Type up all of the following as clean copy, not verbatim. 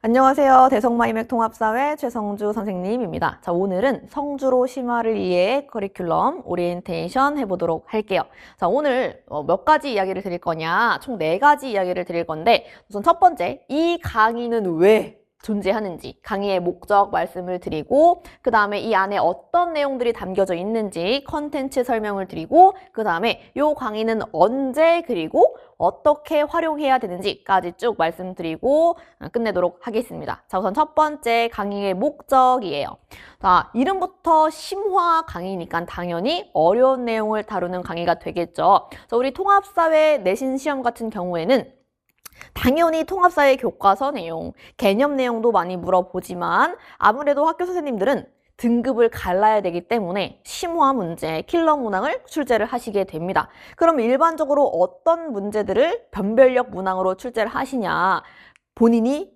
안녕하세요. 대성마이맥 통합사회 최성주 선생님입니다. 자, 오늘은 성주로 심화를 이해해 커리큘럼 오리엔테이션 해보도록 할게요. 자, 오늘 몇 가지 이야기를 드릴 거냐? 총 4가지 이야기를 드릴 건데, 우선 첫 번째, 이 강의는 왜 존재하는지 강의의 목적 말씀을 드리고, 그 다음에 이 안에 어떤 내용들이 담겨져 있는지 컨텐츠 설명을 드리고, 그 다음에 이 강의는 언제 그리고 어떻게 활용해야 되는지까지 쭉 말씀드리고 끝내도록 하겠습니다. 자, 우선 첫 번째 강의의 목적이에요. 자, 이름부터 심화 강의니까 당연히 어려운 내용을 다루는 강의가 되겠죠. 자, 우리 통합사회 내신 시험 같은 경우에는 당연히 통합사회 교과서 내용, 개념 내용도 많이 물어보지만 아무래도 학교 선생님들은 등급을 갈라야 되기 때문에 심화 문제, 킬러 문항을 출제를 하시게 됩니다. 그럼 일반적으로 어떤 문제들을 변별력 문항으로 출제를 하시냐? 본인이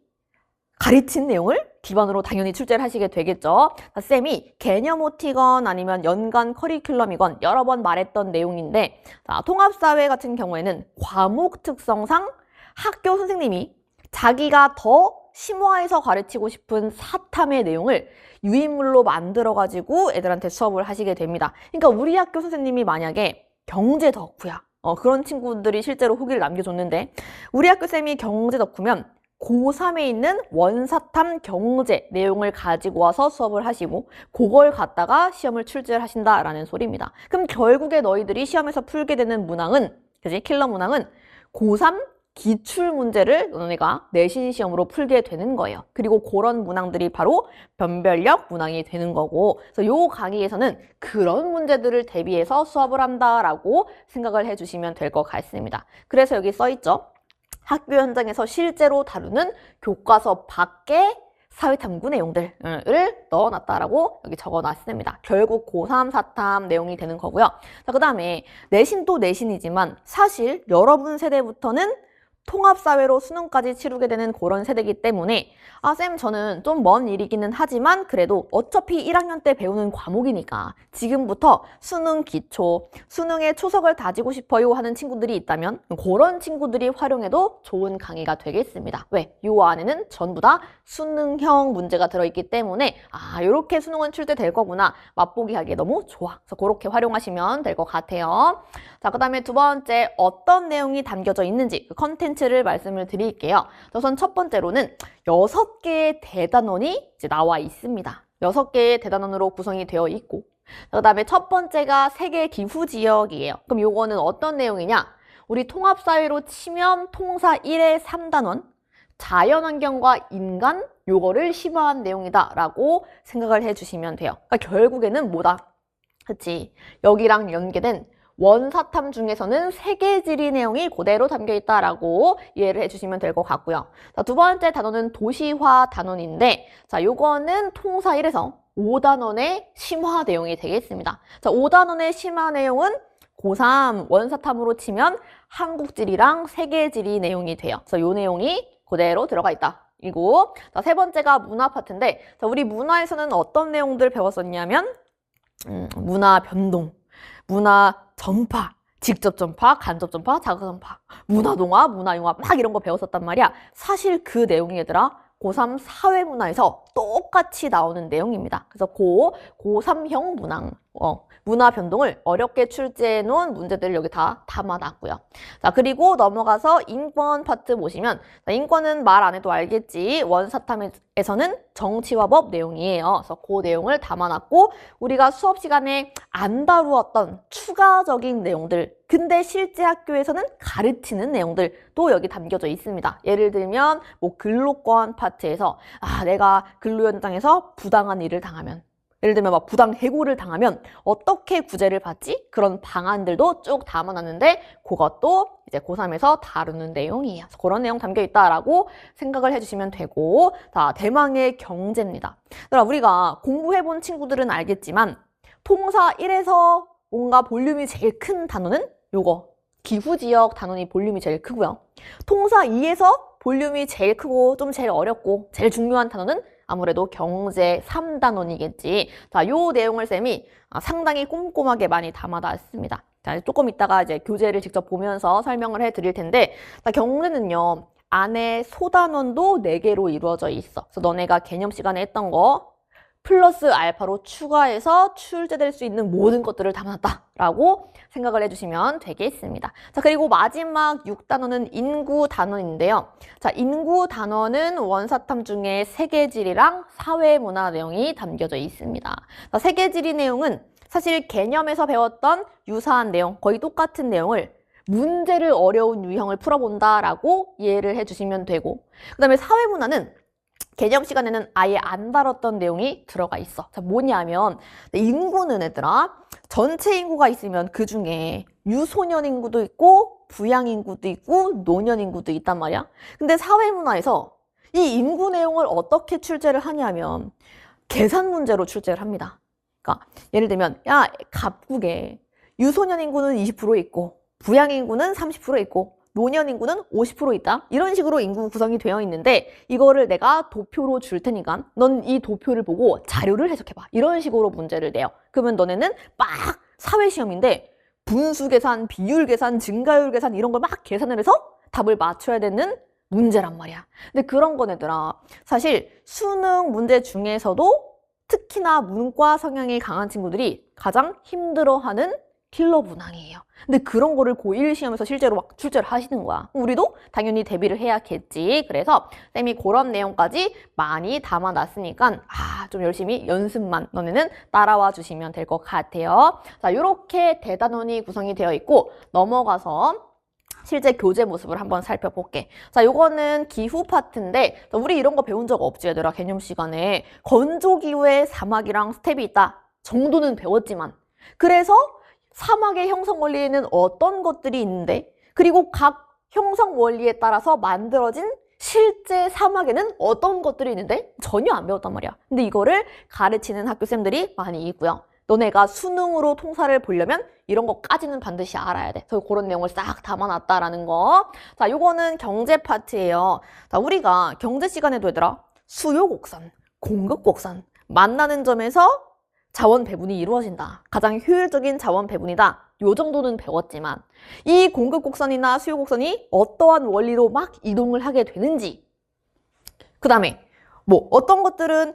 가르친 내용을 기반으로 당연히 출제를 하시게 되겠죠. 쌤이 개념 OT건 아니면 연간 커리큘럼이건 여러 번 말했던 내용인데, 통합사회 같은 경우에는 과목 특성상 학교 선생님이 자기가 더 심화해서 가르치고 싶은 사탐의 내용을 유인물로 만들어가지고 애들한테 수업을 하시게 됩니다. 그러니까 우리 학교 선생님이 만약에 경제 덕후야. 그런 친구들이 실제로 후기를 남겨줬는데, 우리 학교 쌤이 경제 덕후면 고3에 있는 원사탐 경제 내용을 가지고 와서 수업을 하시고 그걸 갖다가 시험을 출제를 하신다라는 소리입니다. 그럼 결국에 너희들이 시험에서 풀게 되는 문항은, 그지? 킬러 문항은 고3 기출 문제를 너네가 내신 시험으로 풀게 되는 거예요. 그리고 그런 문항들이 바로 변별력 문항이 되는 거고, 그래서 요 강의에서는 그런 문제들을 대비해서 수업을 한다라고 생각을 해주시면 될 것 같습니다. 그래서 여기 써있죠. 학교 현장에서 실제로 다루는 교과서 밖의 사회탐구 내용들을 넣어놨다라고 여기 적어놨습니다. 결국 고3 사탐 내용이 되는 거고요. 자, 그 다음에 내신도 내신이지만 사실 여러분 세대부터는 통합사회로 수능까지 치르게 되는 그런 세대이기 때문에 쌤 저는 좀 먼 일이기는 하지만 그래도 어차피 1학년 때 배우는 과목이니까 지금부터 수능 기초, 수능의 초석을 다지고 싶어요 하는 친구들이 있다면 그런 친구들이 활용해도 좋은 강의가 되겠습니다. 왜? 요 안에는 전부 다 수능형 문제가 들어있기 때문에 이렇게 수능은 출제될 거구나 맛보기 하기에 너무 좋아. 그래서 그렇게 활용하시면 될 것 같아요. 자, 그 다음에 두 번째 어떤 내용이 담겨져 있는지 그 컨텐츠를 말씀을 드릴게요. 우선 첫 번째로는 6개의 대단원이 이제 나와 있습니다. 6개의 대단원으로 구성이 되어 있고, 그 다음에 첫 번째가 세계 기후 지역이에요. 그럼 요거는 어떤 내용이냐? 우리 통합사회로 치면 통사 1의 3단원, 자연환경과 인간, 요거를 심화한 내용이다라고 생각을 해주시면 돼요. 그러니까 결국에는 뭐다? 그치? 여기랑 연계된 원사탐 중에서는 세계지리 내용이 그대로 담겨 있다라고 이해를 해주시면 될 것 같고요. 자, 두 번째 단원은 도시화 단원인데, 자, 요거는 통사 1에서 5단원의 심화 내용이 되겠습니다. 자, 5단원의 심화 내용은 고3 원사탐으로 치면 한국지리랑 세계지리 내용이 돼요. 그래서 요 내용이 그대로 들어가 있다. 이고, 자, 세 번째가 문화 파트인데, 자, 우리 문화에서는 어떤 내용들 배웠었냐면, 문화 변동, 문화 전파, 직접 전파, 간접 전파, 자극 전파, 문화동화, 문화융합 막 이런 거 배웠었단 말이야. 사실 그 내용이 얘들아 고3 사회문화에서 똑같이 나오는 내용입니다. 그래서 고3형 문항, 문화 변동을 어렵게 출제해 놓은 문제들을 여기 다 담아놨고요. 자, 그리고 넘어가서 인권 파트 보시면, 자, 인권은 말 안 해도 알겠지. 원사탐에서는 정치와 법 내용이에요. 그래서 그 내용을 담아놨고, 우리가 수업 시간에 안 다루었던 추가적인 내용들, 근데 실제 학교에서는 가르치는 내용들도 여기 담겨져 있습니다. 예를 들면 뭐 근로권 파트에서 내가 근로 현장에서 부당한 일을 당하면, 예를 들면 막 부당 해고를 당하면 어떻게 구제를 받지? 그런 방안들도 쭉 담아놨는데 그것도 이제 고3에서 다루는 내용이에요. 그런 내용 담겨 있다라고 생각을 해주시면 되고, 자, 대망의 경제입니다. 그러니까 우리가 공부해본 친구들은 알겠지만 통사 1에서 뭔가 볼륨이 제일 큰 단원은 요거 기후지역 단원이 볼륨이 제일 크고요. 통사 2에서 볼륨이 제일 크고 좀 제일 어렵고 제일 중요한 단원은 아무래도 경제 3단원이겠지. 자, 요 내용을 쌤이 상당히 꼼꼼하게 많이 담아놨습니다. 자, 조금 이따가 이제 교재를 직접 보면서 설명을 해드릴 텐데, 자, 경제는요, 안에 소단원도 4개로 이루어져 있어. 그래서 너네가 개념 시간에 했던 거 플러스 알파로 추가해서 출제될 수 있는 모든 것들을 담았다라고 생각을 해주시면 되겠습니다. 자, 그리고 마지막 6단원은 인구 단원인데요. 자, 인구 단원은 원사탐 중에 세계지리랑 사회문화 내용이 담겨져 있습니다. 자, 세계지리 내용은 사실 개념에서 배웠던 유사한 내용, 거의 똑같은 내용을 문제를 어려운 유형을 풀어본다라고 이해를 해주시면 되고, 그 다음에 사회문화는 개념 시간에는 아예 안 다뤘던 내용이 들어가 있어. 자, 뭐냐면 인구는 얘들아 전체 인구가 있으면 그 중에 유소년 인구도 있고 부양 인구도 있고 노년 인구도 있단 말이야. 근데 사회문화에서 이 인구 내용을 어떻게 출제를 하냐면 계산 문제로 출제를 합니다. 그러니까 예를 들면 야, 갑국에 유소년 인구는 20% 있고 부양 인구는 30% 있고 노년 인구는 50% 있다. 이런 식으로 인구 구성이 되어 있는데 이거를 내가 도표로 줄 테니까 넌 이 도표를 보고 자료를 해석해봐. 이런 식으로 문제를 내요. 그러면 너네는 막 사회시험인데 분수 계산, 비율 계산, 증가율 계산 이런 걸 막 계산을 해서 답을 맞춰야 되는 문제란 말이야. 근데 그런 건 얘들아 사실 수능 문제 중에서도 특히나 문과 성향이 강한 친구들이 가장 힘들어하는 킬러 문항이에요. 근데 그런 거를 고1 시험에서 실제로 막 출제를 하시는 거야. 우리도 당연히 대비를 해야겠지. 그래서 쌤이 그런 내용까지 많이 담아놨으니까 좀 열심히 연습만 너네는 따라와 주시면 될 것 같아요. 자, 이렇게 대단원이 구성이 되어 있고 넘어가서 실제 교재 모습을 한번 살펴볼게. 자, 요거는 기후 파트인데 우리 이런 거 배운 적 없지 얘들아 개념 시간에. 건조기후에 사막이랑 스텝이 있다 정도는 배웠지만 그래서 사막의 형성 원리에는 어떤 것들이 있는데 그리고 각 형성 원리에 따라서 만들어진 실제 사막에는 어떤 것들이 있는데 전혀 안 배웠단 말이야. 근데 이거를 가르치는 학교쌤들이 많이 있고요. 너네가 수능으로 통사를 보려면 이런 것까지는 반드시 알아야 돼. 그래서 그런 내용을 싹 담아놨다라는 거. 자, 요거는 경제 파트예요. 자, 우리가 경제 시간에도 얘들아 수요 곡선, 공급 곡선 만나는 점에서 자원 배분이 이루어진다. 가장 효율적인 자원 배분이다. 요 정도는 배웠지만 이 공급 곡선이나 수요 곡선이 어떠한 원리로 막 이동을 하게 되는지 그 다음에 뭐 어떤 것들은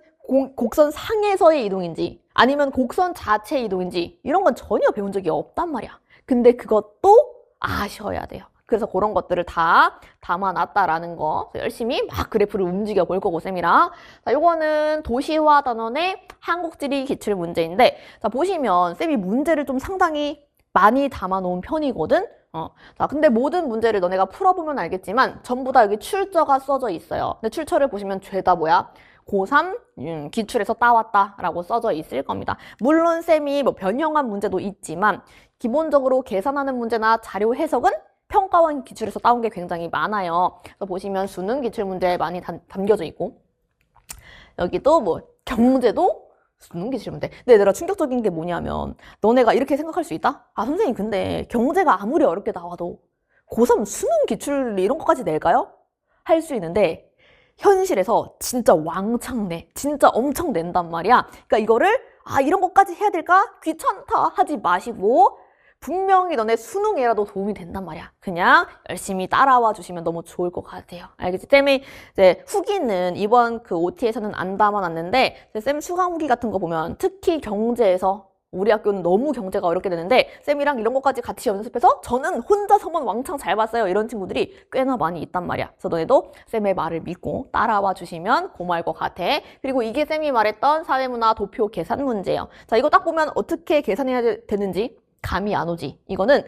곡선 상에서의 이동인지 아니면 곡선 자체의 이동인지 이런 건 전혀 배운 적이 없단 말이야. 근데 그것도 아셔야 돼요. 그래서 그런 것들을 다 담아놨다라는 거 열심히 막 그래프를 움직여 볼 거고 쌤이랑. 자, 요거는 도시화 단원의 한국지리 기출 문제인데 자, 보시면 쌤이 문제를 좀 상당히 많이 담아놓은 편이거든. 자, 근데 모든 문제를 너네가 풀어보면 알겠지만 전부 다 여기 출처가 써져 있어요. 근데 출처를 보시면 죄다 뭐야? 고3 기출에서 따왔다라고 써져 있을 겁니다. 물론 쌤이 뭐 변형한 문제도 있지만 기본적으로 계산하는 문제나 자료 해석은 평가원 기출에서 따온 게 굉장히 많아요. 그래서 보시면 수능 기출 문제에 많이 담겨져 있고 여기도 뭐 경제도 수능 기출 문제. 근데 얘들아 충격적인 게 뭐냐면 너네가 이렇게 생각할 수 있다? 선생님 근데 경제가 아무리 어렵게 나와도 고3 수능 기출 이런 것까지 낼까요? 할 수 있는데 현실에서 진짜 왕창 내. 진짜 엄청 낸단 말이야. 그러니까 이거를 이런 것까지 해야 될까? 귀찮다 하지 마시고 분명히 너네 수능에라도 도움이 된단 말이야. 그냥 열심히 따라와 주시면 너무 좋을 것 같아요. 알겠지? 쌤이 이제 후기는 이번 그 OT에서는 안 담아놨는데 쌤 수강 후기 같은 거 보면 특히 경제에서 우리 학교는 너무 경제가 어렵게 되는데 쌤이랑 이런 것까지 같이 연습해서 저는 혼자서만 왕창 잘 봤어요. 이런 친구들이 꽤나 많이 있단 말이야. 그래서 너네도 쌤의 말을 믿고 따라와 주시면 고마울 것 같아. 그리고 이게 쌤이 말했던 사회문화 도표 계산 문제예요. 자, 이거 딱 보면 어떻게 계산해야 되는지 감이 안 오지. 이거는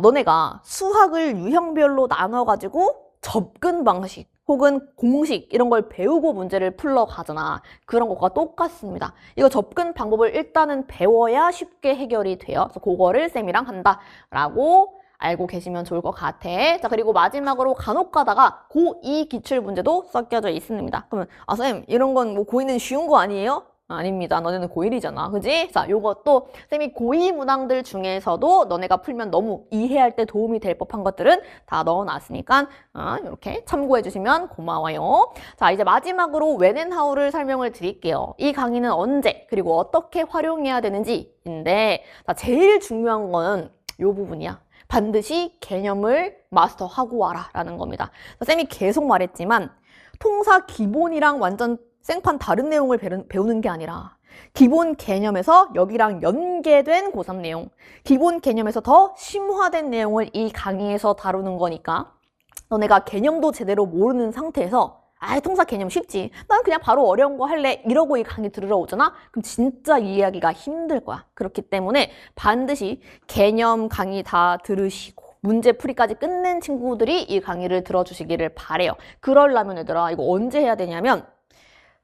너네가 수학을 유형별로 나눠가지고 접근 방식 혹은 공식 이런 걸 배우고 문제를 풀러 가잖아. 그런 것과 똑같습니다. 이거 접근 방법을 일단은 배워야 쉽게 해결이 돼요. 그래서 그거를 쌤이랑 한다라고 알고 계시면 좋을 것 같아. 자, 그리고 마지막으로 간혹 가다가 고2 기출 문제도 섞여져 있습니다. 그러면 쌤 이런 건 뭐 고2는 쉬운 거 아니에요? 아닙니다. 너네는 고1이잖아. 그지? 자, 요것도 쌤이 고2 문항들 중에서도 너네가 풀면 너무 이해할 때 도움이 될 법한 것들은 다 넣어놨으니까 이렇게 참고해 주시면 고마워요. 자, 이제 마지막으로 when and how를 설명을 드릴게요. 이 강의는 언제 그리고 어떻게 활용해야 되는지인데 자, 제일 중요한 거는 요 부분이야. 반드시 개념을 마스터하고 와라 라는 겁니다. 쌤이 계속 말했지만 통사 기본이랑 완전 생판 다른 내용을 배우는 게 아니라 기본 개념에서 여기랑 연계된 고3 내용, 기본 개념에서 더 심화된 내용을 이 강의에서 다루는 거니까 너네가 개념도 제대로 모르는 상태에서 통사 개념 쉽지, 난 그냥 바로 어려운 거 할래 이러고 이 강의 들으러 오잖아? 그럼 진짜 이해하기가 힘들 거야. 그렇기 때문에 반드시 개념 강의 다 들으시고 문제 풀이까지 끝낸 친구들이 이 강의를 들어주시기를 바래요. 그러려면 얘들아 이거 언제 해야 되냐면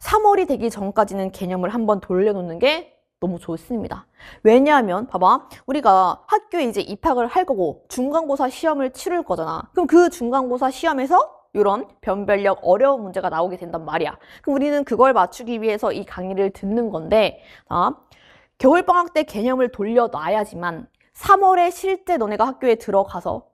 3월이 되기 전까지는 개념을 한번 돌려놓는 게 너무 좋습니다. 왜냐하면 봐봐, 우리가 학교에 이제 입학을 할 거고 중간고사 시험을 치를 거잖아. 그럼 그 중간고사 시험에서 이런 변별력 어려운 문제가 나오게 된단 말이야. 그럼 우리는 그걸 맞추기 위해서 이 강의를 듣는 건데, 겨울방학 때 개념을 돌려놔야지만 3월에 실제 너네가 학교에 들어가서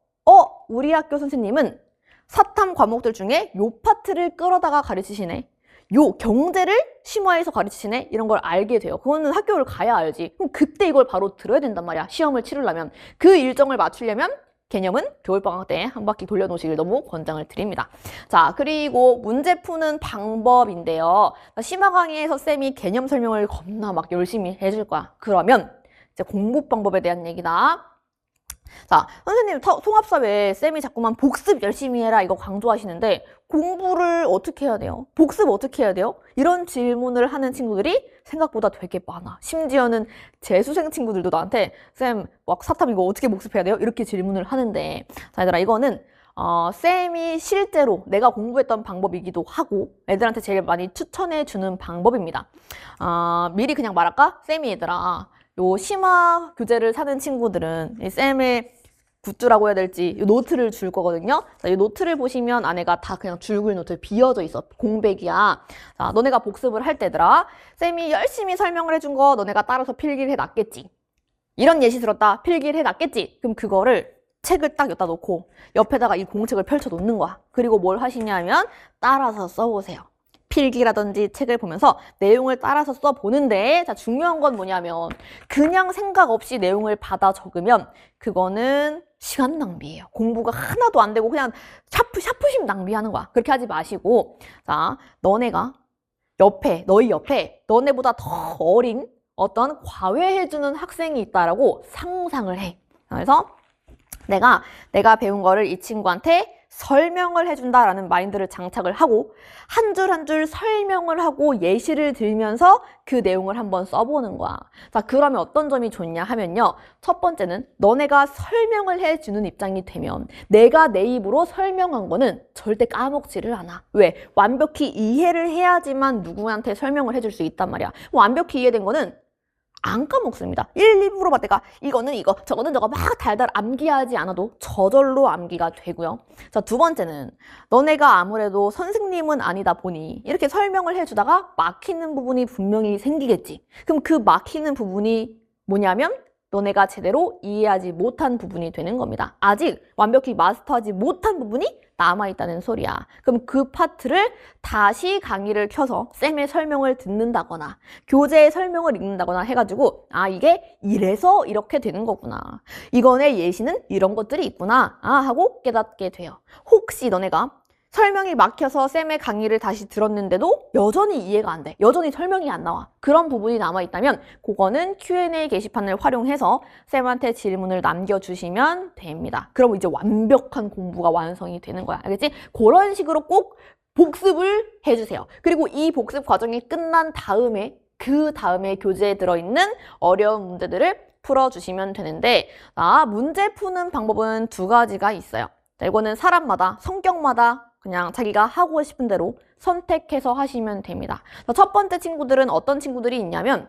우리 학교 선생님은 사탐 과목들 중에 요 파트를 끌어다가 가르치시네, 요 경제를 심화해서 가르치시네, 이런 걸 알게 돼요. 그거는 학교를 가야 알지. 그럼 그때 이걸 바로 들어야 된단 말이야. 시험을 치르려면. 그 일정을 맞추려면 개념은 겨울방학 때 한 바퀴 돌려놓으시길 너무 권장을 드립니다. 자, 그리고 문제 푸는 방법인데요. 심화 강의에서 쌤이 개념 설명을 겁나 막 열심히 해줄 거야. 그러면 이제 공부 방법에 대한 얘기다. 자, 선생님 통합사회 쌤이 자꾸만 복습 열심히 해라 이거 강조하시는데 공부를 어떻게 해야 돼요? 복습 어떻게 해야 돼요? 이런 질문을 하는 친구들이 생각보다 되게 많아. 심지어는 재수생 친구들도 나한테 쌤 막 사탐 이거 어떻게 복습해야 돼요? 이렇게 질문을 하는데, 자 얘들아 이거는 쌤이 실제로 내가 공부했던 방법이기도 하고 애들한테 제일 많이 추천해 주는 방법입니다. 미리 그냥 말할까? 쌤이 얘들아 요 심화 교재를 사는 친구들은 이 쌤의 굿즈라고 해야 될지 이 노트를 줄 거거든요. 자, 이 노트를 보시면 안에가 다 그냥 줄글 노트 비어져 있어. 공백이야. 자, 너네가 복습을 할 때더라. 쌤이 열심히 설명을 해준 거 너네가 따라서 필기를 해놨겠지. 이런 예시 들었다. 필기를 해놨겠지. 그럼 그거를 책을 딱 여기다 놓고 옆에다가 이 공책을 펼쳐 놓는 거야. 그리고 뭘 하시냐면 따라서 써보세요. 필기라든지 책을 보면서 내용을 따라서 써보는데, 자, 중요한 건 뭐냐면 그냥 생각 없이 내용을 받아 적으면 그거는 시간 낭비예요. 공부가 하나도 안 되고 그냥 샤프심 낭비하는 거야. 그렇게 하지 마시고, 자, 너네가 너희 옆에 너네보다 더 어린 어떤 과외해주는 학생이 있다라고 상상을 해. 그래서 내가 배운 거를 이 친구한테 설명을 해준다라는 마인드를 장착을 하고 한 줄 한 줄 설명을 하고 예시를 들면서 그 내용을 한번 써보는 거야. 자, 그러면 어떤 점이 좋냐 하면요. 첫 번째는 너네가 설명을 해주는 입장이 되면 내가 내 입으로 설명한 거는 절대 까먹지를 않아. 왜? 완벽히 이해를 해야지만 누구한테 설명을 해줄 수 있단 말이야. 완벽히 이해된 거는 안 까먹습니다. 일부러 봤다가 이거는 이거, 저거는 저거 막 달달 암기하지 않아도 저절로 암기가 되고요. 자, 두 번째는 너네가 아무래도 선생님은 아니다 보니 이렇게 설명을 해주다가 막히는 부분이 분명히 생기겠지. 그럼 그 막히는 부분이 뭐냐면 너네가 제대로 이해하지 못한 부분이 되는 겁니다. 아직 완벽히 마스터하지 못한 부분이 남아있다는 소리야. 그럼 그 파트를 다시 강의를 켜서 쌤의 설명을 듣는다거나 교재의 설명을 읽는다거나 해가지고 이게 이래서 이렇게 되는 거구나. 이거의 예시는 이런 것들이 있구나 하고 깨닫게 돼요. 혹시 너네가 설명이 막혀서 쌤의 강의를 다시 들었는데도 여전히 이해가 안 돼. 여전히 설명이 안 나와. 그런 부분이 남아있다면 그거는 Q&A 게시판을 활용해서 쌤한테 질문을 남겨주시면 됩니다. 그럼 이제 완벽한 공부가 완성이 되는 거야. 알겠지? 그런 식으로 꼭 복습을 해주세요. 그리고 이 복습 과정이 끝난 다음에 그 다음에 교재에 들어있는 어려운 문제들을 풀어주시면 되는데, 문제 푸는 방법은 두 가지가 있어요. 자, 이거는 사람마다, 성격마다 그냥 자기가 하고 싶은 대로 선택해서 하시면 됩니다. 첫 번째 친구들은 어떤 친구들이 있냐면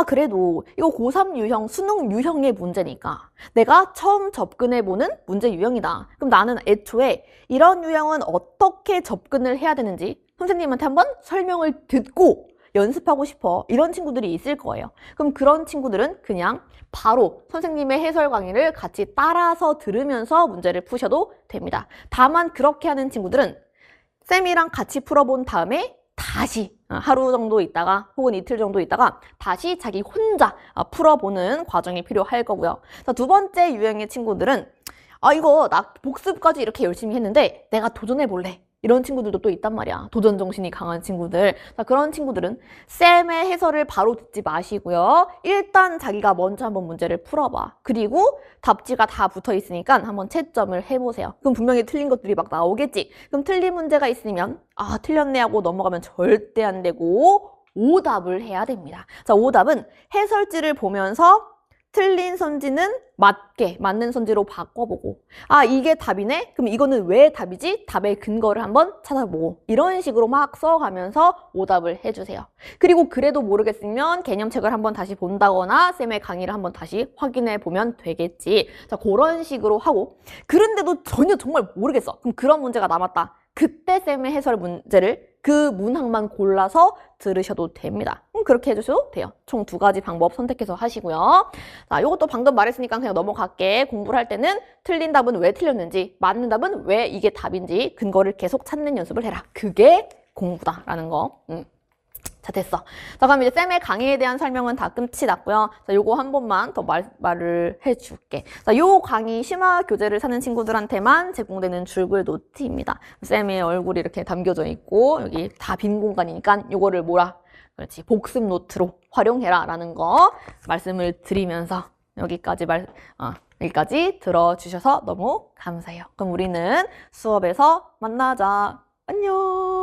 그래도 이거 고3 유형, 수능 유형의 문제니까 내가 처음 접근해보는 문제 유형이다. 그럼 나는 애초에 이런 유형은 어떻게 접근을 해야 되는지 선생님한테 한번 설명을 듣고 연습하고 싶어. 이런 친구들이 있을 거예요. 그럼 그런 친구들은 그냥 바로 선생님의 해설 강의를 같이 따라서 들으면서 문제를 푸셔도 됩니다. 다만 그렇게 하는 친구들은 쌤이랑 같이 풀어본 다음에 다시 하루 정도 있다가 혹은 이틀 정도 있다가 다시 자기 혼자 풀어보는 과정이 필요할 거고요. 자, 두 번째 유형의 친구들은 이거 나 복습까지 이렇게 열심히 했는데 내가 도전해볼래. 이런 친구들도 또 있단 말이야. 도전 정신이 강한 친구들. 자, 그런 친구들은 쌤의 해설을 바로 듣지 마시고요. 일단 자기가 먼저 한번 문제를 풀어봐. 그리고 답지가 다 붙어 있으니까 한번 채점을 해보세요. 그럼 분명히 틀린 것들이 막 나오겠지. 그럼 틀린 문제가 있으면 틀렸네 하고 넘어가면 절대 안 되고 오답을 해야 됩니다. 자, 오답은 해설지를 보면서 틀린 선지는 맞는 선지로 바꿔보고 이게 답이네? 그럼 이거는 왜 답이지? 답의 근거를 한번 찾아보고 이런 식으로 막 써가면서 오답을 해주세요. 그리고 그래도 모르겠으면 개념책을 한번 다시 본다거나 쌤의 강의를 한번 다시 확인해 보면 되겠지. 자, 그런 식으로 하고 그런데도 전혀 정말 모르겠어. 그럼 그런 문제가 남았다. 그때 쌤의 해설 문제를 그 문항만 골라서 들으셔도 됩니다. 그렇게 해주셔도 돼요. 총 2가지 방법 선택해서 하시고요. 자, 이것도 방금 말했으니까 그냥 넘어갈게. 공부를 할 때는 틀린 답은 왜 틀렸는지, 맞는 답은 왜 이게 답인지 근거를 계속 찾는 연습을 해라. 그게 공부다라는 거. 자, 됐어. 자, 그럼 이제 쌤의 강의에 대한 설명은 다 끝이 났고요. 자, 요거 한 번만 더 말을 해줄게. 자, 요 강의 심화 교재를 사는 친구들한테만 제공되는 줄글 노트입니다. 쌤의 얼굴이 이렇게 담겨져 있고, 여기 다 빈 공간이니까 요거를 그렇지, 복습 노트로 활용해라 라는 거 말씀을 드리면서 여기까지 여기까지 들어주셔서 너무 감사해요. 그럼 우리는 수업에서 만나자. 안녕.